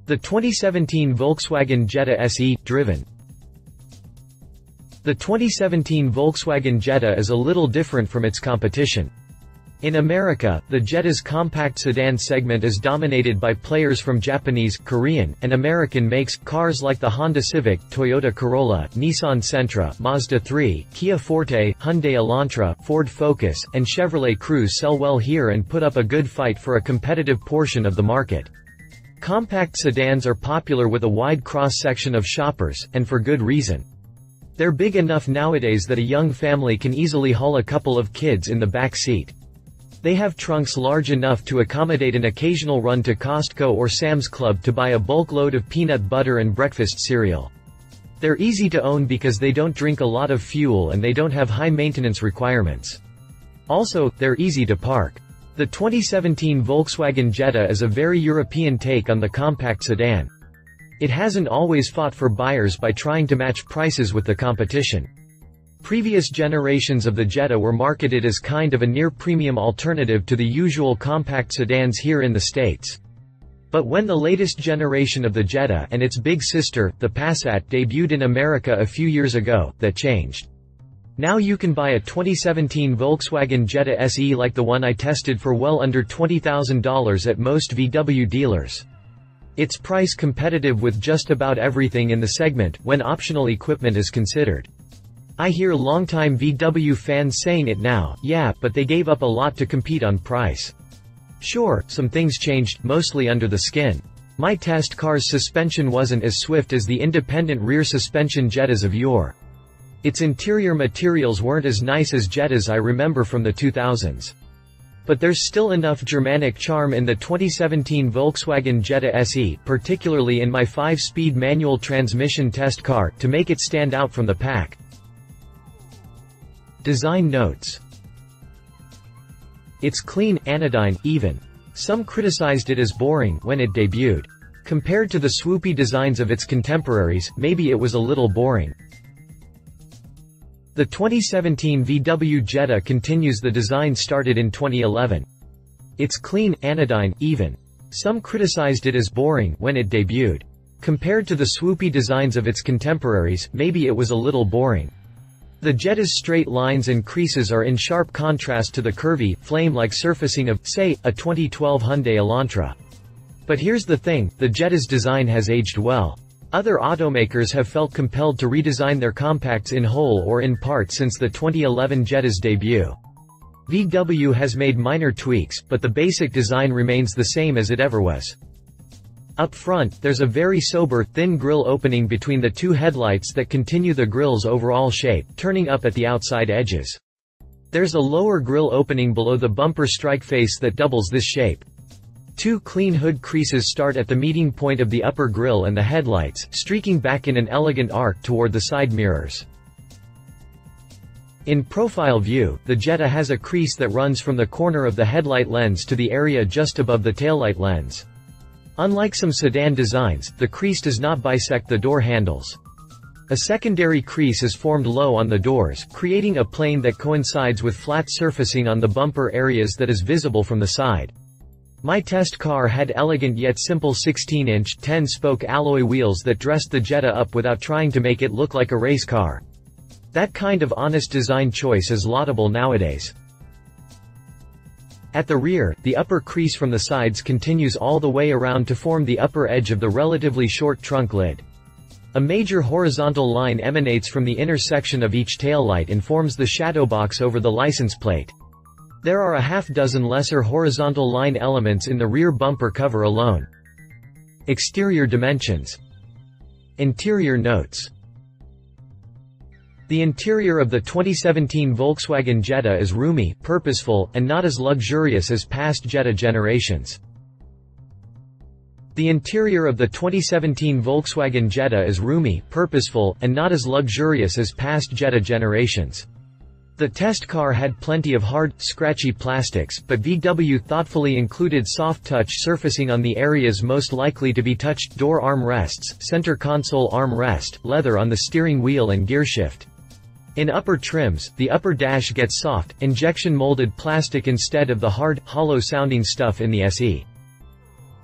The 2017 Volkswagen Jetta SE, driven. The 2017 Volkswagen Jetta is a little different from its competition. In America, the Jetta's compact sedan segment is dominated by players from Japanese, Korean, and American makes. Cars like the Honda Civic, Toyota Corolla, Nissan Sentra, Mazda 3, Kia Forte, Hyundai Elantra, Ford Focus, and Chevrolet Cruze sell well here and put up a good fight for a competitive portion of the market. Compact sedans are popular with a wide cross-section of shoppers, and for good reason. They're big enough nowadays that a young family can easily haul a couple of kids in the back seat. They have trunks large enough to accommodate an occasional run to Costco or Sam's Club to buy a bulk load of peanut butter and breakfast cereal. They're easy to own because they don't drink a lot of fuel and they don't have high maintenance requirements. Also, they're easy to park. The 2017 Volkswagen Jetta is a very European take on the compact sedan. It hasn't always fought for buyers by trying to match prices with the competition. Previous generations of the Jetta were marketed as kind of a near-premium alternative to the usual compact sedans here in the States. But when the latest generation of the Jetta and its big sister, the Passat, debuted in America a few years ago, that changed. Now you can buy a 2017 Volkswagen Jetta SE like the one I tested for well under $20,000 at most VW dealers. It's price competitive with just about everything in the segment, when optional equipment is considered. I hear longtime VW fans saying it now, yeah, but they gave up a lot to compete on price. Sure, some things changed, mostly under the skin. My test car's suspension wasn't as swift as the independent rear suspension Jettas of yore. Its interior materials weren't as nice as Jettas I remember from the 2000s. But there's still enough Germanic charm in the 2017 Volkswagen Jetta SE, particularly in my 5-speed manual transmission test car, to make it stand out from the pack. Design notes. It's clean, anodyne, even. Some criticized it as boring when it debuted. Compared to the swoopy designs of its contemporaries, maybe it was a little boring. The 2017 VW Jetta continues the design started in 2011. It's clean, anodyne, even. Some criticized it as boring when it debuted. Compared to the swoopy designs of its contemporaries, maybe it was a little boring. The Jetta's straight lines and creases are in sharp contrast to the curvy, flame-like surfacing of, say, a 2012 Hyundai Elantra. But here's the thing, the Jetta's design has aged well. Other automakers have felt compelled to redesign their compacts in whole or in part since the 2011 Jetta's debut. VW has made minor tweaks, but the basic design remains the same as it ever was. Up front, there's a very sober, thin grille opening between the two headlights that continue the grille's overall shape, turning up at the outside edges. There's a lower grille opening below the bumper strike face that doubles this shape. Two clean hood creases start at the meeting point of the upper grille and the headlights, streaking back in an elegant arc toward the side mirrors. In profile view, the Jetta has a crease that runs from the corner of the headlight lens to the area just above the taillight lens. Unlike some sedan designs, the crease does not bisect the door handles. A secondary crease is formed low on the doors, creating a plane that coincides with flat surfacing on the bumper areas that is visible from the side. My test car had elegant yet simple 16-inch, 10-spoke alloy wheels that dressed the Jetta up without trying to make it look like a race car. That kind of honest design choice is laudable nowadays. At the rear, the upper crease from the sides continues all the way around to form the upper edge of the relatively short trunk lid. A major horizontal line emanates from the intersection of each taillight and forms the shadow box over the license plate. There are a half-dozen lesser horizontal line elements in the rear bumper cover alone. Exterior dimensions. Interior notes. The interior of the 2017 Volkswagen Jetta is roomy, purposeful, and not as luxurious as past Jetta generations. The interior of the 2017 Volkswagen Jetta is roomy, purposeful, and not as luxurious as past Jetta generations. The test car had plenty of hard, scratchy plastics, but VW thoughtfully included soft-touch surfacing on the areas most likely to be touched: door armrests, center console armrest, leather on the steering wheel and gearshift. In upper trims, the upper dash gets soft, injection-molded plastic instead of the hard, hollow-sounding stuff in the SE.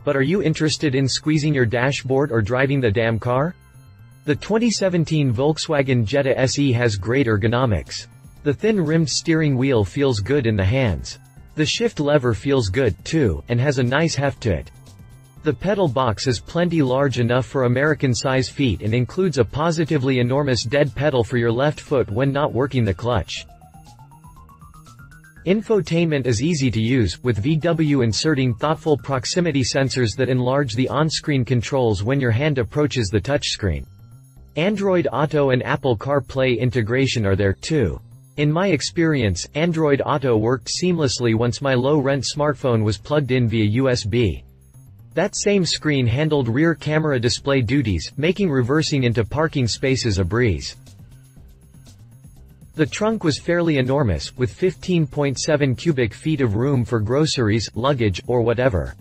But are you interested in squeezing your dashboard or driving the damn car? The 2017 Volkswagen Jetta SE has great ergonomics. The thin-rimmed steering wheel feels good in the hands. The shift lever feels good, too, and has a nice heft to it. The pedal box is plenty large enough for American-size feet and includes a positively enormous dead pedal for your left foot when not working the clutch. Infotainment is easy to use, with VW inserting thoughtful proximity sensors that enlarge the on-screen controls when your hand approaches the touchscreen. Android Auto and Apple CarPlay integration are there, too. In my experience, Android Auto worked seamlessly once my low-rent smartphone was plugged in via USB. That same screen handled rear camera display duties, making reversing into parking spaces a breeze. The trunk was fairly enormous, with 15.7 cubic feet of room for groceries, luggage, or whatever.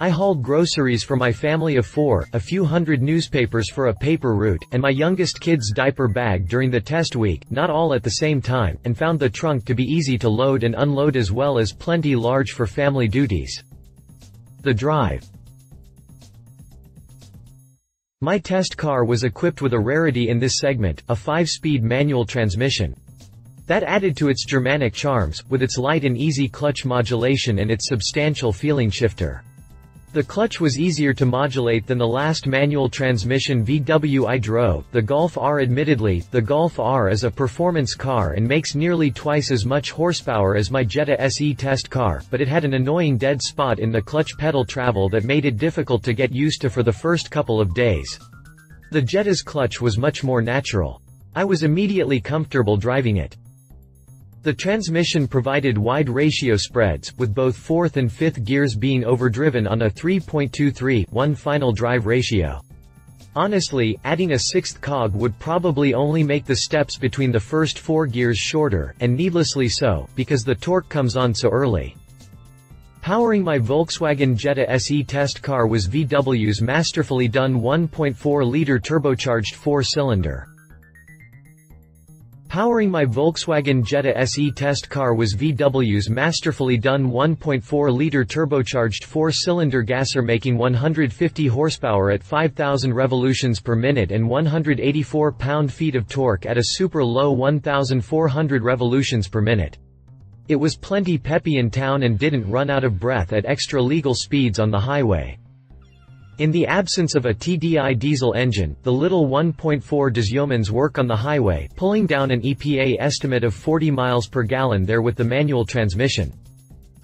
I hauled groceries for my family of 4, a few hundred newspapers for a paper route, and my youngest kid's diaper bag during the test week, not all at the same time, and found the trunk to be easy to load and unload as well as plenty large for family duties. The drive. My test car was equipped with a rarity in this segment, a 5-speed manual transmission. That added to its Germanic charms, with its light and easy clutch modulation and its substantial feeling shifter. The clutch was easier to modulate than the last manual transmission VW I drove, the Golf R. Admittedly, the Golf R is a performance car and makes nearly twice as much horsepower as my Jetta SE test car, but it had an annoying dead spot in the clutch pedal travel that made it difficult to get used to for the first couple of days. The Jetta's clutch was much more natural. I was immediately comfortable driving it. The transmission provided wide ratio spreads, with both 4th and 5th gears being overdriven on a 3.23:1 final drive ratio. Honestly, adding a 6th cog would probably only make the steps between the first 4 gears shorter, and needlessly so, because the torque comes on so early. Powering my Volkswagen Jetta SE test car was VW's masterfully done 1.4-liter turbocharged 4-cylinder. Powering my Volkswagen Jetta SE test car was VW's masterfully done 1.4-liter turbocharged 4-cylinder gasser making 150 horsepower at 5,000 revolutions per minute and 184 pound-feet of torque at a super low 1,400 revolutions per minute. It was plenty peppy in town and didn't run out of breath at extra-legal speeds on the highway. In the absence of a TDI diesel engine, the little 1.4 dieselmans work on the highway, pulling down an EPA estimate of 40 miles per gallon there with the manual transmission.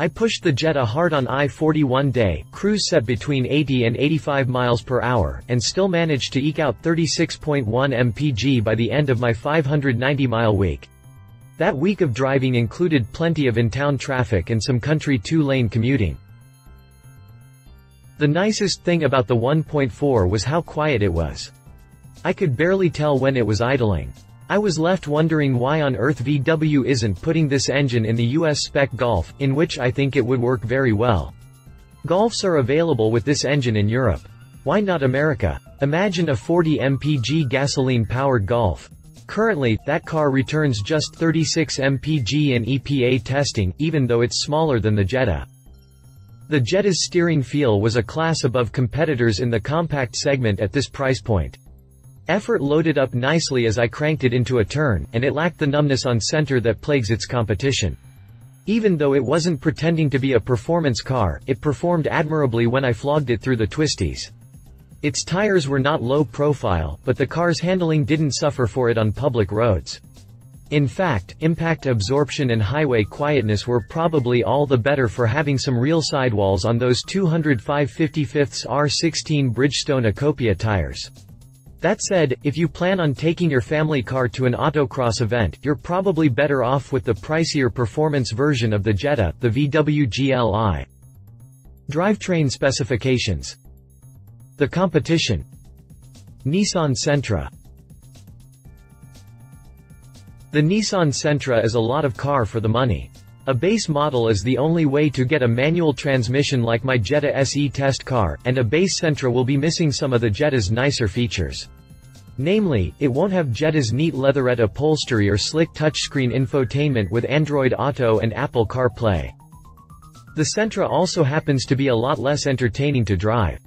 I pushed the Jetta hard on I-40 one day, cruise set between 80 and 85 miles per hour, and still managed to eke out 36.1 mpg by the end of my 590-mile week. That week of driving included plenty of in-town traffic and some country 2-lane commuting. The nicest thing about the 1.4 was how quiet it was. I could barely tell when it was idling. I was left wondering why on earth VW isn't putting this engine in the US spec Golf, in which I think it would work very well. Golfs are available with this engine in Europe. Why not America? Imagine a 40 mpg gasoline-powered Golf. Currently, that car returns just 36 mpg in EPA testing, even though it's smaller than the Jetta. The Jetta's steering feel was a class above competitors in the compact segment at this price point. Effort loaded up nicely as I cranked it into a turn, and it lacked the numbness on center that plagues its competition. Even though it wasn't pretending to be a performance car, it performed admirably when I flogged it through the twisties. Its tires were not low profile, but the car's handling didn't suffer for it on public roads. In fact, impact absorption and highway quietness were probably all the better for having some real sidewalls on those 205 55ths R16 Bridgestone Acopia tires. That said, if you plan on taking your family car to an autocross event, you're probably better off with the pricier performance version of the Jetta, the VW GLI. Drivetrain specifications. The competition. Nissan Sentra. The Nissan Sentra is a lot of car for the money. A base model is the only way to get a manual transmission like my Jetta SE test car, and a base Sentra will be missing some of the Jetta's nicer features. Namely, it won't have Jetta's neat leatherette upholstery or slick touchscreen infotainment with Android Auto and Apple CarPlay. The Sentra also happens to be a lot less entertaining to drive.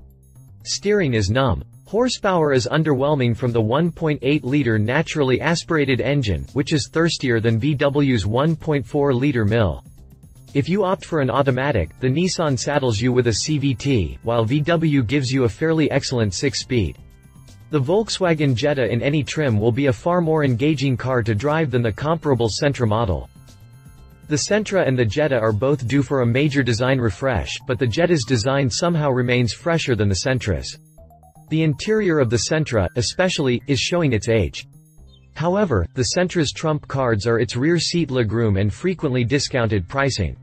Steering is numb. Horsepower is underwhelming from the 1.8-liter naturally aspirated engine, which is thirstier than VW's 1.4-liter mill. If you opt for an automatic, the Nissan saddles you with a CVT, while VW gives you a fairly excellent 6-speed. The Volkswagen Jetta in any trim will be a far more engaging car to drive than the comparable Sentra model. The Sentra and the Jetta are both due for a major design refresh, but the Jetta's design somehow remains fresher than the Sentra's. The interior of the Sentra, especially, is showing its age. However, the Sentra's trump cards are its rear seat legroom and frequently discounted pricing.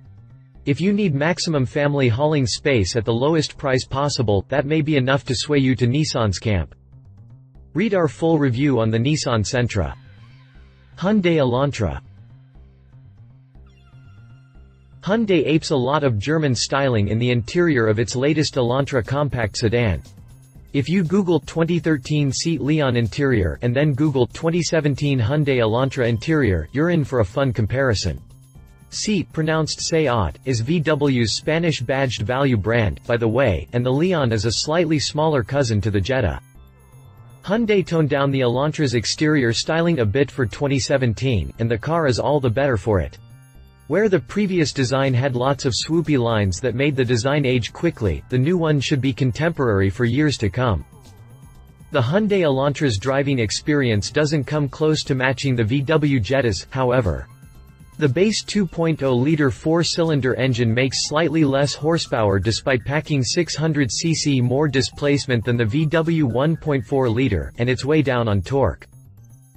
If you need maximum family hauling space at the lowest price possible, that may be enough to sway you to Nissan's camp. Read our full review on the Nissan Sentra. Hyundai Elantra. Hyundai apes a lot of German styling in the interior of its latest Elantra compact sedan. If you Google 2013 Seat Leon interior and then Google 2017 Hyundai Elantra interior, you're in for a fun comparison. Seat, pronounced Seat, is VW's Spanish badged value brand, by the way, and the Leon is a slightly smaller cousin to the Jetta. Hyundai toned down the Elantra's exterior styling a bit for 2017, and the car is all the better for it. Where the previous design had lots of swoopy lines that made the design age quickly, the new one should be contemporary for years to come. The Hyundai Elantra's driving experience doesn't come close to matching the VW Jetta's, however. The base 2.0-liter four-cylinder engine makes slightly less horsepower despite packing 600 cc more displacement than the VW 1.4-liter, and it's way down on torque.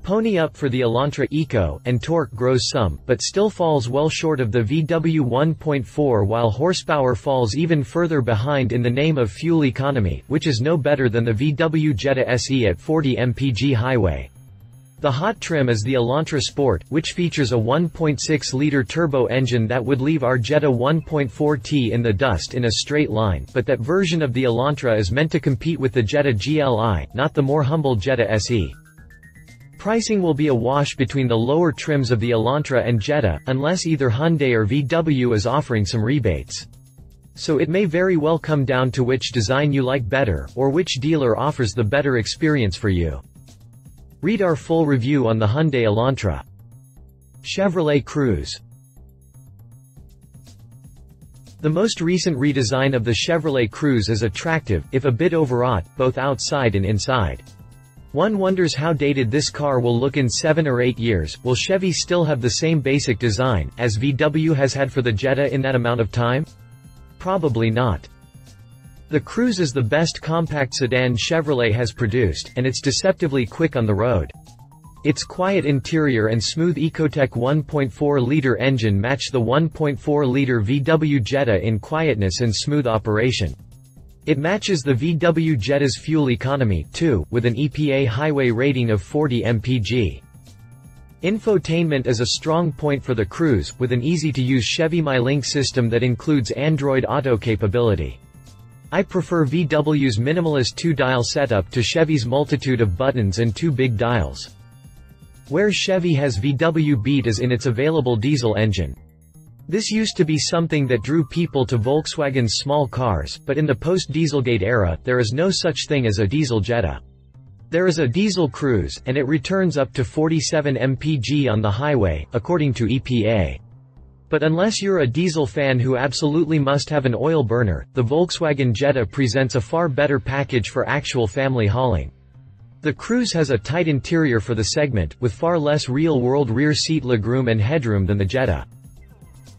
Pony up for the Elantra Eco, and torque grows some, but still falls well short of the VW 1.4 while horsepower falls even further behind in the name of fuel economy, which is no better than the VW Jetta SE at 40 mpg highway. The hot trim is the Elantra Sport, which features a 1.6-liter turbo engine that would leave our Jetta 1.4T in the dust in a straight line, but that version of the Elantra is meant to compete with the Jetta GLI, not the more humble Jetta SE. Pricing will be a wash between the lower trims of the Elantra and Jetta, unless either Hyundai or VW is offering some rebates. So it may very well come down to which design you like better, or which dealer offers the better experience for you. Read our full review on the Hyundai Elantra. Chevrolet Cruze. The most recent redesign of the Chevrolet Cruze is attractive, if a bit overwrought, both outside and inside. One wonders how dated this car will look in 7 or 8 years. Will Chevy still have the same basic design, as VW has had for the Jetta in that amount of time? Probably not. The Cruze is the best compact sedan Chevrolet has produced, and it's deceptively quick on the road. Its quiet interior and smooth Ecotec 1.4-liter engine match the 1.4-liter VW Jetta in quietness and smooth operation. It matches the VW Jetta's fuel economy, too, with an EPA highway rating of 40 mpg. Infotainment is a strong point for the Cruze, with an easy-to-use Chevy MyLink system that includes Android Auto capability. I prefer VW's minimalist 2-dial setup to Chevy's multitude of buttons and 2 big dials. Where Chevy has VW beat is in its available diesel engine. This used to be something that drew people to Volkswagen's small cars, but in the post-Dieselgate era, there is no such thing as a diesel Jetta. There is a diesel Cruze, and it returns up to 47 mpg on the highway, according to EPA. But unless you're a diesel fan who absolutely must have an oil burner, the Volkswagen Jetta presents a far better package for actual family hauling. The Cruze has a tight interior for the segment, with far less real-world rear seat legroom and headroom than the Jetta.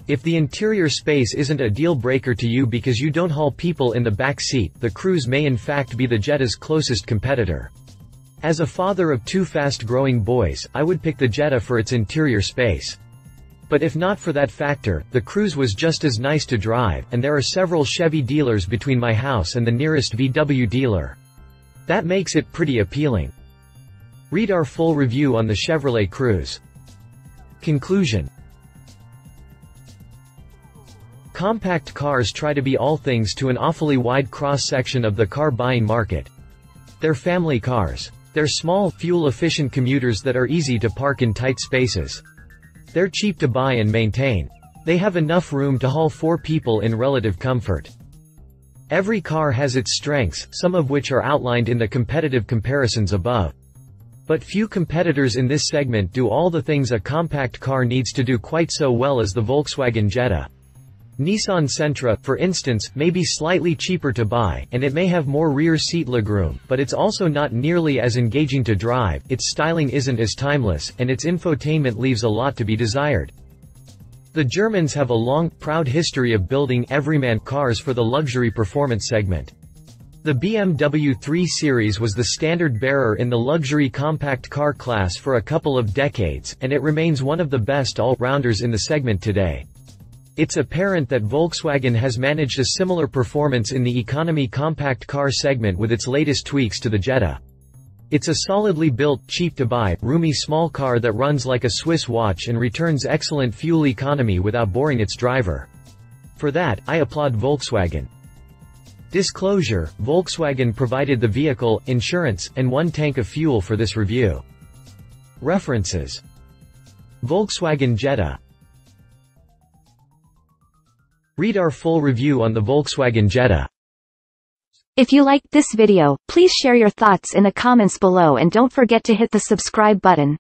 If the interior space isn't a deal-breaker to you because you don't haul people in the back seat, the Cruze may in fact be the Jetta's closest competitor. As a father of 2 fast-growing boys, I would pick the Jetta for its interior space. But if not for that factor, the Cruze was just as nice to drive, and there are several Chevy dealers between my house and the nearest VW dealer. That makes it pretty appealing. Read our full review on the Chevrolet Cruze. Conclusion. Compact cars try to be all things to an awfully wide cross-section of the car-buying market. They're family cars. They're small, fuel-efficient commuters that are easy to park in tight spaces. They're cheap to buy and maintain. They have enough room to haul 4 people in relative comfort. Every car has its strengths, some of which are outlined in the competitive comparisons above. But few competitors in this segment do all the things a compact car needs to do quite so well as the Volkswagen Jetta. Nissan Sentra, for instance, may be slightly cheaper to buy, and it may have more rear seat legroom, but it's also not nearly as engaging to drive, its styling isn't as timeless, and its infotainment leaves a lot to be desired. The Germans have a long, proud history of building everyman cars for the luxury performance segment. The BMW 3 Series was the standard bearer in the luxury compact car class for a couple of decades, and it remains one of the best all-rounders in the segment today. It's apparent that Volkswagen has managed a similar performance in the economy compact car segment with its latest tweaks to the Jetta. It's a solidly built, cheap-to-buy, roomy small car that runs like a Swiss watch and returns excellent fuel economy without boring its driver. For that, I applaud Volkswagen. Disclosure: Volkswagen provided the vehicle, insurance, and 1 tank of fuel for this review. References: Volkswagen Jetta. Read our full review on the Volkswagen Jetta. If you liked this video, please share your thoughts in the comments below and don't forget to hit the subscribe button.